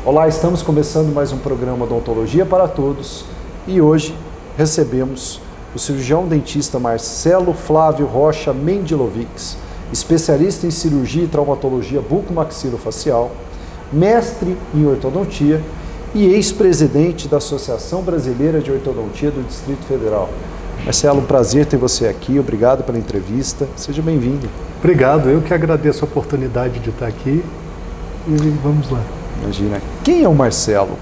Olá, estamos começando mais um programa Odontologia para Todos e hoje recebemos o cirurgião dentista Marcelo Flávio Rocha Mendilovics, especialista em cirurgia e traumatologia bucomaxilofacial, mestre em ortodontia e ex-presidente da Associação Brasileira de Ortodontia do Distrito Federal. Marcelo, um prazer ter você aqui, obrigado pela entrevista, seja bem-vindo. Obrigado, eu que agradeço a oportunidade de estar aqui e vamos lá. Imagina, quem é o Marcelo?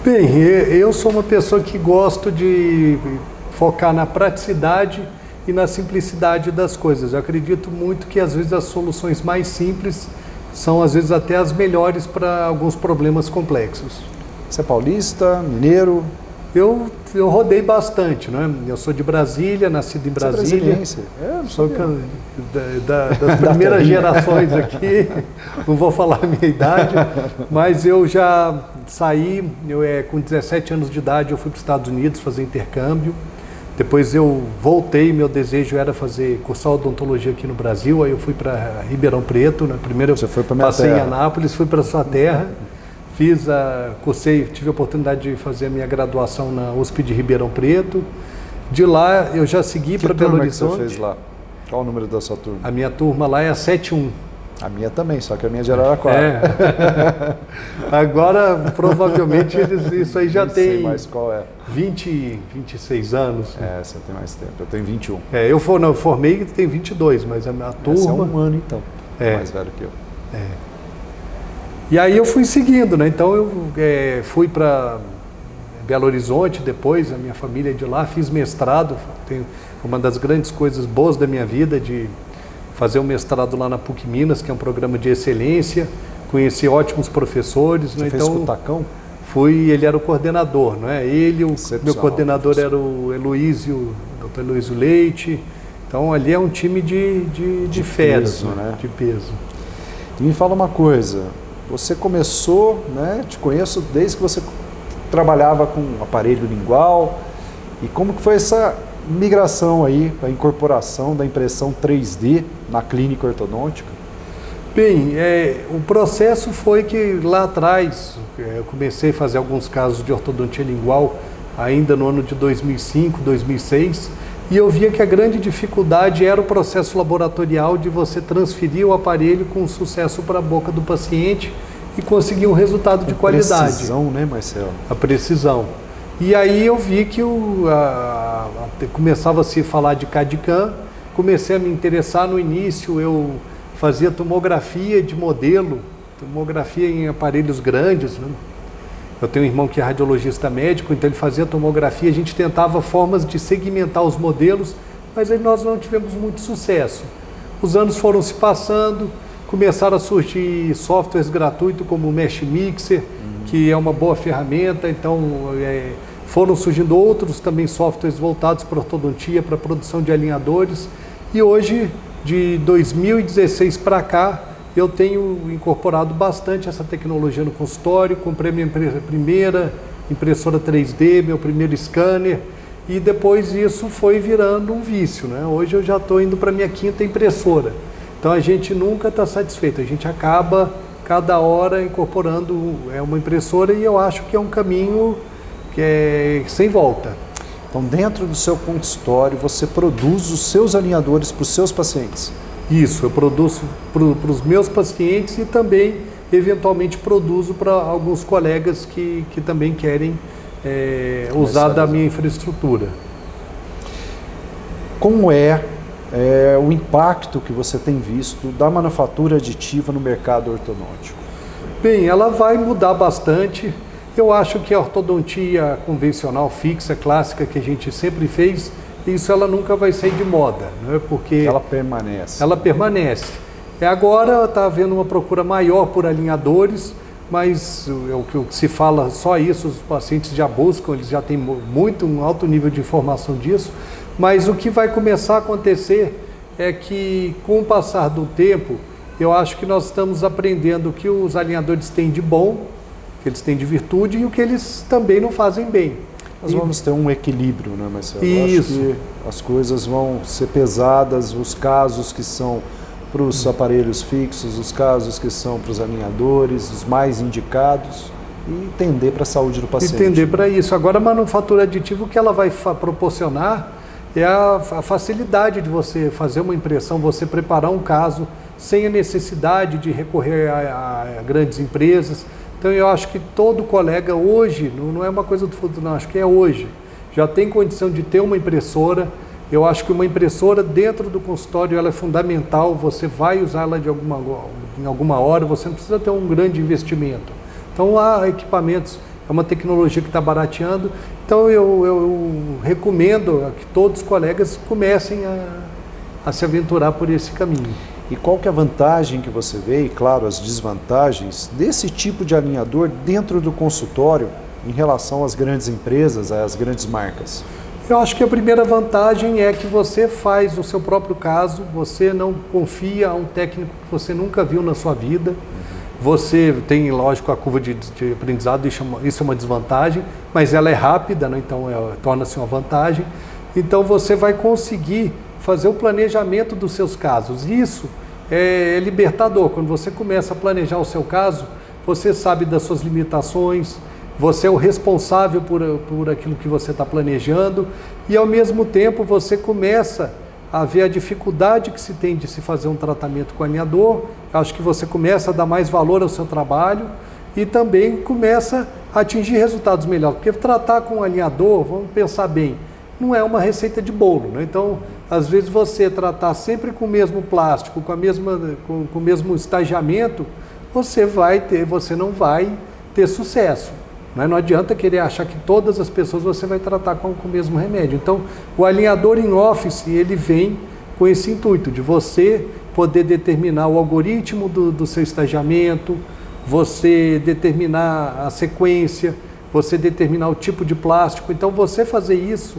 Bem, eu sou uma pessoa que gosto de focar na praticidade e na simplicidade das coisas. Eu acredito muito que às vezes as soluções mais simples são às vezes até as melhores para alguns problemas complexos. Você é paulista, mineiro? Eu rodei bastante, né? Eu sou de Brasília, nascido em Brasília. Você é brasiliense? Sou das primeiras gerações aqui, não vou falar a minha idade, mas eu já saí, com 17 anos de idade eu fui para os Estados Unidos fazer intercâmbio, depois eu voltei, meu desejo era cursar odontologia aqui no Brasil, aí eu fui para Ribeirão Preto, né? Primeiro eu passei em Anápolis, fui para a sua terra. Tive a oportunidade de fazer a minha graduação na USP de Ribeirão Preto. De lá eu já segui para Belo Horizonte. Que você fez lá? Qual o número da sua turma? A minha turma lá é a 71. A minha também, só que a minha já era 4. Agora, provavelmente, isso aí já Nem tem sei mais qual é. 26 anos. Você tem mais tempo, eu tenho 21. Eu formei e tenho 22, mas a minha turma... Você é um ano, então, mais velho que eu. E aí eu fui seguindo, né? Então eu fui para Belo Horizonte depois, a minha família é de lá, fiz mestrado, uma das grandes coisas boas da minha vida de fazer um mestrado lá na PUC Minas, que é um programa de excelência, conheci ótimos professores. Você né? fez com o Tacão? Ele era o coordenador, não é? Meu coordenador era o Dr. Heloísio Leite, então ali é um time de feras, peso, né? De peso. E me fala uma coisa, você começou, né, te conheço desde que você trabalhava com aparelho lingual, e como que foi essa migração aí, a incorporação da impressão 3D na clínica ortodôntica? Bem, o processo foi que lá atrás, eu comecei a fazer alguns casos de ortodontia lingual ainda no ano de 2005, 2006, e eu via que a grande dificuldade era o processo laboratorial de você transferir o aparelho com sucesso para a boca do paciente e conseguir um resultado de qualidade. A precisão, né, Marcelo? A precisão. E aí eu vi que começava a se falar de CAD/CAM, comecei a me interessar no início, eu fazia tomografia de modelo, tomografia em aparelhos grandes, né? Eu tenho um irmão que é radiologista médico, então ele fazia tomografia, a gente tentava formas de segmentar os modelos, mas aí nós não tivemos muito sucesso. Os anos foram se passando, começaram a surgir softwares gratuitos como o Mesh Mixer, que é uma boa ferramenta, então foram surgindo outros também softwares voltados para ortodontia, para produção de alinhadores, e hoje, de 2016 para cá, eu tenho incorporado bastante essa tecnologia no consultório, comprei minha primeira impressora 3D, meu primeiro scanner, e depois isso foi virando um vício, né? Hoje eu já estou indo para a minha 5ª impressora. Então a gente nunca está satisfeito, a gente acaba cada hora incorporando uma impressora, e eu acho que é um caminho que é sem volta. Então, dentro do seu consultório, você produz os seus alinhadores para os seus pacientes? Isso, eu produzo para os meus pacientes e também, eventualmente, produzo para alguns colegas que também querem usar da minha infraestrutura. Como é o impacto que você tem visto da manufatura aditiva no mercado ortodôntico? Bem, ela vai mudar bastante. Eu acho que a ortodontia convencional, fixa, clássica, que a gente sempre fez, isso ela nunca vai sair de moda, não é? Porque ela permanece. Ela permanece. Agora está havendo uma procura maior por alinhadores, mas o que se fala só isso, os pacientes já buscam, eles já têm um alto nível de informação disso, mas o que vai começar a acontecer é que, com o passar do tempo, eu acho que nós estamos aprendendo o que os alinhadores têm de bom, que eles têm de virtude e o que eles também não fazem bem. Nós vamos ter um equilíbrio, né, Marcelo? Isso. Acho que as coisas vão ser pesadas, os casos que são para os aparelhos fixos, os casos que são para os alinhadores, os mais indicados, e tender para a saúde do paciente. Entender para isso. Agora, a manufatura aditiva, o que ela vai proporcionar é a facilidade de você fazer uma impressão, você preparar um caso sem a necessidade de recorrer a grandes empresas. Então, eu acho que todo colega hoje, não é uma coisa do futuro, não, acho que é hoje, já tem condição de ter uma impressora. Eu acho que uma impressora dentro do consultório ela é fundamental, você vai usá-la em alguma hora, você não precisa ter um grande investimento. Então, há equipamentos, é uma tecnologia que está barateando, então eu recomendo que todos os colegas comecem a se aventurar por esse caminho. E qual que é a vantagem que você vê, e claro, as desvantagens desse tipo de alinhador dentro do consultório em relação às grandes empresas, às grandes marcas? Eu acho que a primeira vantagem é que você faz o seu próprio caso, você não confia a um técnico que você nunca viu na sua vida. Você tem, lógico, a curva de aprendizado, isso é uma desvantagem, mas ela é rápida, né? Então torna-se uma vantagem. Então você vai conseguir fazer o planejamento dos seus casos. Isso é libertador. Quando você começa a planejar o seu caso, você sabe das suas limitações, você é o responsável por aquilo que você está planejando e, ao mesmo tempo, você começa a ver a dificuldade que se tem de se fazer um tratamento com alinhador. Acho que você começa a dar mais valor ao seu trabalho e também começa a atingir resultados melhores. Porque tratar com alinhador, vamos pensar bem, não é uma receita de bolo, né? Então, às vezes você tratar sempre com o mesmo plástico, com o mesmo estagiamento, você não vai ter sucesso. Não adianta querer achar que todas as pessoas você vai tratar com o mesmo remédio. Então, o alinhador em office, ele vem com esse intuito de você poder determinar o algoritmo do seu estagiamento, você determinar a sequência, você determinar o tipo de plástico. Então, você fazer isso,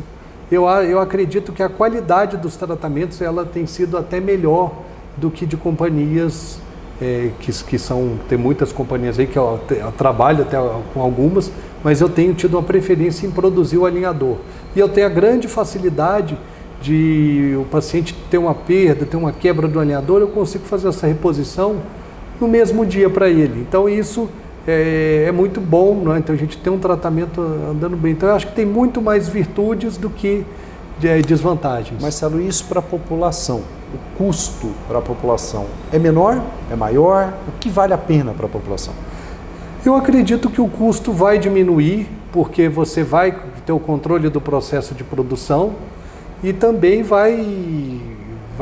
eu acredito que a qualidade dos tratamentos ela tem sido até melhor do que de companhias tem muitas companhias aí que eu trabalho até com algumas, mas eu tenho tido uma preferência em produzir o alinhador. E eu tenho a grande facilidade de o paciente ter uma perda, ter uma quebra do alinhador, eu consigo fazer essa reposição no mesmo dia para ele. Então isso é muito bom, né? Então a gente tem um tratamento andando bem. Então eu acho que tem muito mais virtudes do que desvantagens. Marcelo, isso para a população, o custo para a população é menor, é maior? O que vale a pena para a população? Eu acredito que o custo vai diminuir, porque você vai ter o controle do processo de produção e também vai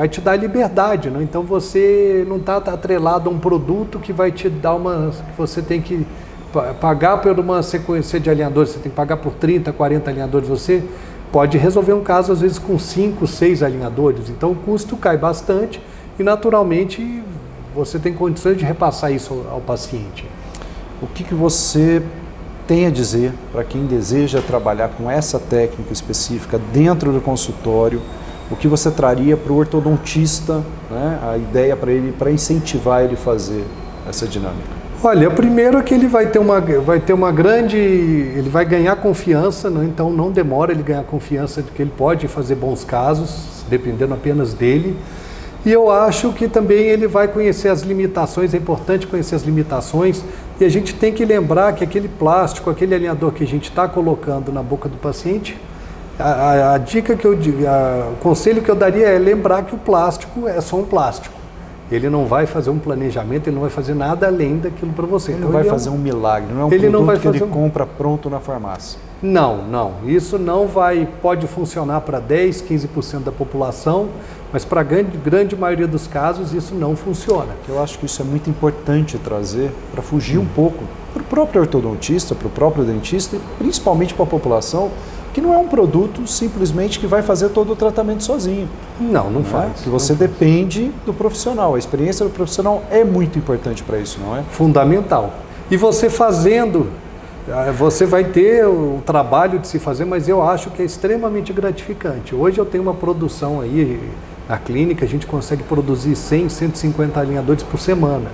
te dar liberdade, né? Então você não está atrelado a um produto que vai te dar que você tem que pagar por uma sequência de alinhadores, você tem que pagar por 30, 40 alinhadores, você pode resolver um caso às vezes com 5, 6 alinhadores, então o custo cai bastante e naturalmente você tem condições de repassar isso ao paciente. O que você tem a dizer para quem deseja trabalhar com essa técnica específica dentro do consultório? O que você traria para o ortodontista, né, a ideia para ele, para incentivar ele a fazer essa dinâmica? Olha, primeiro é que ele vai ganhar confiança, né? Então não demora ele ganhar confiança de que ele pode fazer bons casos, dependendo apenas dele. E eu acho que também ele vai conhecer as limitações, é importante conhecer as limitações, e a gente tem que lembrar que aquele plástico, aquele alinhador que a gente está colocando na boca do paciente, a dica que o conselho que eu daria é lembrar que o plástico é só um plástico. Ele não vai fazer um planejamento, ele não vai fazer nada além daquilo para você. Ele não vai fazer um milagre, não é um produto que ele compra pronto na farmácia. Não. Isso não pode funcionar para 10, 15% da população, mas para a grande maioria dos casos isso não funciona. Eu acho que isso é muito importante trazer para fugir um pouco para o próprio ortodontista, para o próprio dentista e principalmente para a população, que não é um produto simplesmente que vai fazer todo o tratamento sozinho. Não faz. Que você depende do profissional. A experiência do profissional é muito importante para isso, não é? Fundamental. E você fazendo, você vai ter o trabalho de se fazer, mas eu acho que é extremamente gratificante. Hoje eu tenho uma produção aí na clínica, a gente consegue produzir 100, 150 alinhadores por semana.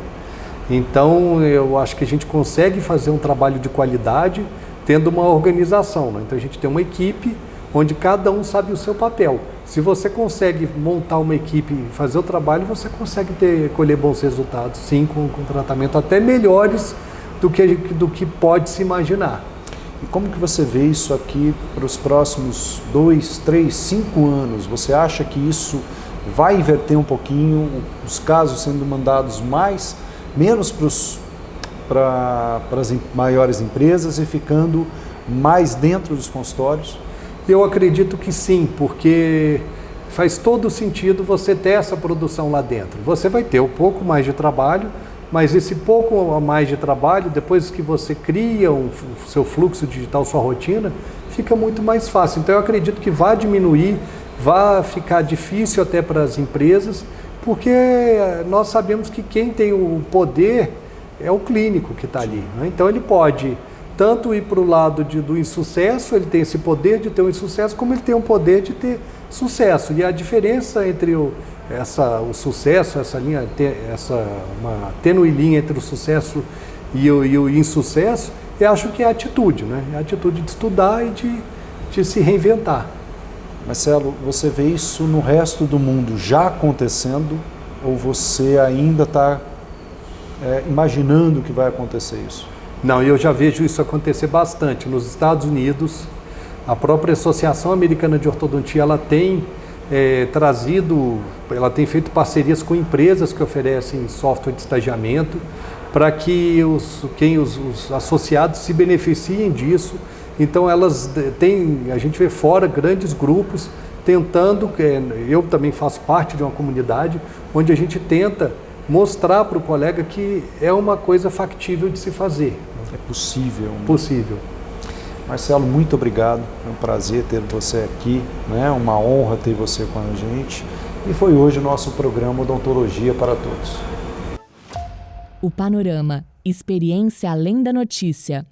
Então eu acho que a gente consegue fazer um trabalho de qualidade, tendo uma organização, né? Então a gente tem uma equipe onde cada um sabe o seu papel. Se você consegue montar uma equipe e fazer o trabalho, você consegue colher bons resultados, sim, com tratamento até melhores do que pode se imaginar. E como que você vê isso aqui para os próximos 2, 3, 5 anos? Você acha que isso vai inverter um pouquinho, os casos sendo mandados menos para as maiores empresas e ficando mais dentro dos consultórios? Eu acredito que sim, porque faz todo sentido você ter essa produção lá dentro. Você vai ter um pouco mais de trabalho, mas esse pouco a mais de trabalho, depois que você cria o seu fluxo digital, sua rotina, fica muito mais fácil. Então eu acredito que vai diminuir, vai ficar difícil até para as empresas, porque nós sabemos que quem tem o poder é o clínico que está ali, né? Então ele pode tanto ir para o lado do insucesso, ele tem esse poder de ter um insucesso, como ele tem o poder de ter sucesso. E a diferença entre o sucesso, uma tênue linha entre o sucesso e o insucesso, eu acho que é a atitude, né? É a atitude de estudar e de se reinventar. Marcelo, você vê isso no resto do mundo já acontecendo ou você ainda está imaginando que vai acontecer isso? Não, eu já vejo isso acontecer bastante. Nos Estados Unidos, a própria Associação Americana de Ortodontia, ela tem feito parcerias com empresas que oferecem software de estagiamento para que os associados se beneficiem disso. Então a gente vê fora grandes grupos tentando, eu também faço parte de uma comunidade, onde a gente tenta mostrar para o colega que é uma coisa factível de se fazer. É possível. Né? Possível. Marcelo, muito obrigado. Foi um prazer ter você aqui, né? Uma honra ter você com a gente. E foi hoje o nosso programa Odontologia para Todos. O Panorama. Experiência além da notícia.